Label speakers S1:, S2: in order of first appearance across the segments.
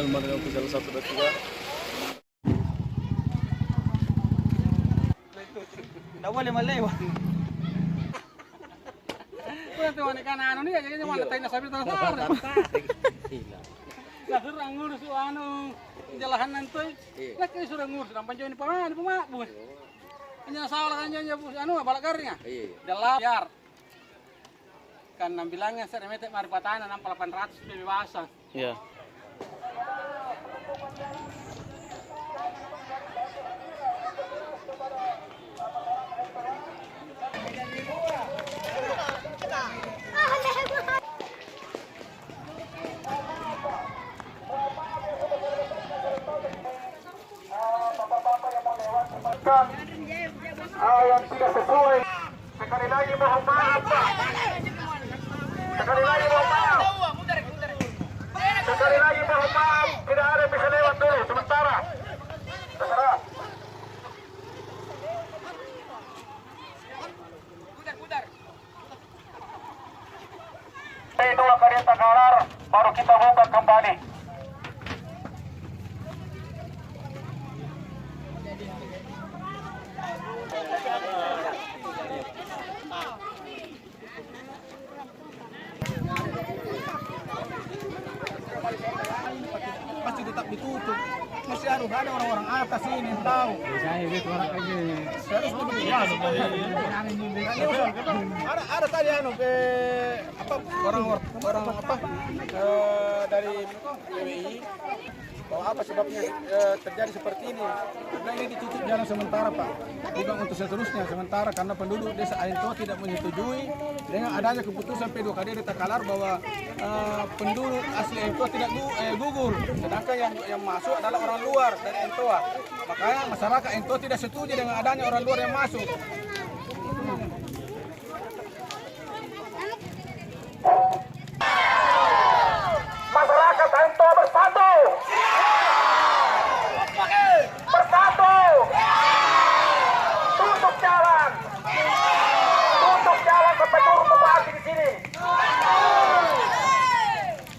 S1: channel official 123.
S2: Nggak boleh melewat. Kung tuwan ka na ano niya, ganyan yung mga tayo na sabi na sa akin. Lah surang ngurus anu jalahan nanti. Lah kayak surang ngurus dan panjang ini paman, bu. Hanya salah kan anu balagarnya. Jelas biar. Kan bilangnya seremete mari patana 800 bebasan.
S1: Iya.
S3: Yang tidak sesuai, sekali lagi mohon maaf Pak. Sekali lagi mohon maaf. Sekali lagi mohon maaf, tidak ada yang bisa lewat dulu sementara. Terserah. Dua kereta kalar baru kita buka kembali.
S2: Pasti tetap ditutup. Masih harus ada orang-orang atas ini tahu. Saya lihat orang aja. Harus ada tadi anu ke apa orang apa dari PWI. Oh, apa sebabnya terjadi seperti ini? Karena ini ditutup jalan sementara Pak, bukan untuk seterusnya sementara karena penduduk desa Ainto tidak menyetujui dengan adanya keputusan P2KD Desa Kalar bahwa penduduk asli Ainto tidak gugur, sedangkan yang masuk adalah orang luar dari Ainto. Makanya masyarakat Ainto tidak setuju dengan adanya orang luar yang masuk.
S3: Masyarakat Ainto bersatu. Bersatu. Tutup jalan. Tutup jalan sampai turun bupati di sini.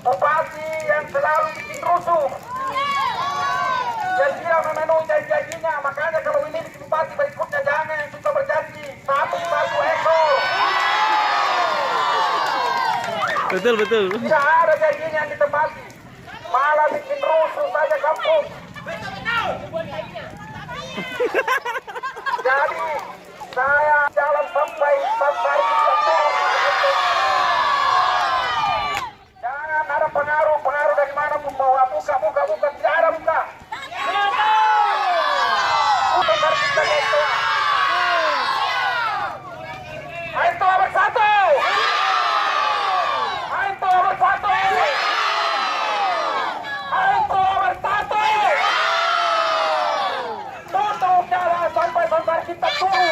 S3: Bupati yang selalu bikin rusuh. Yang dia memenuhi janji-janjinya. Makanya kalau ini bupati berikutnya jangan yang suka berjanji. Satu ekor.
S1: Betul.
S3: Tidak ada janjinya yang ditepati. Malah bikin rusuh saja kampung. Jadi saya jalan sampai kita turun. Jangan ada pengaruh dari mana pun bawa buka tidak ada buka. Untuk kita itu. Ainto bersatu. Ainto bersatu. Ainto bersatu. Tutup jalan sampai kita turun.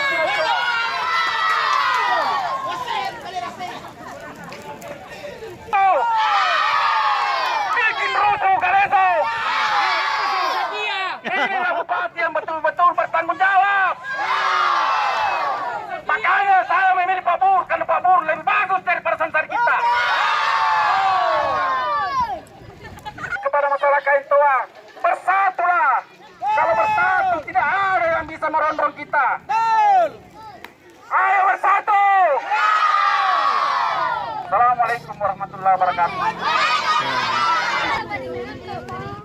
S3: Bikin rusuh Kaleso. Inilah bupati yang betul-betul bertanggung jawab. Makanya saya memilih Pak Bur, karena Pak Bur lebih bagus daripada Sansar kita. Kepada masyarakat Aintoa, bersatulah. Kalau bersatu tidak ada yang bisa merondong kita. Ayo bersatu. Assalamualaikum warahmatullahi wabarakatuh.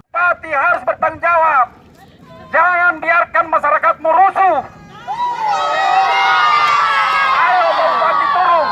S3: Bupati harus bertanggung jawab. Jangan biarkan masyarakatmu rusuh. Ayo Bupati turun.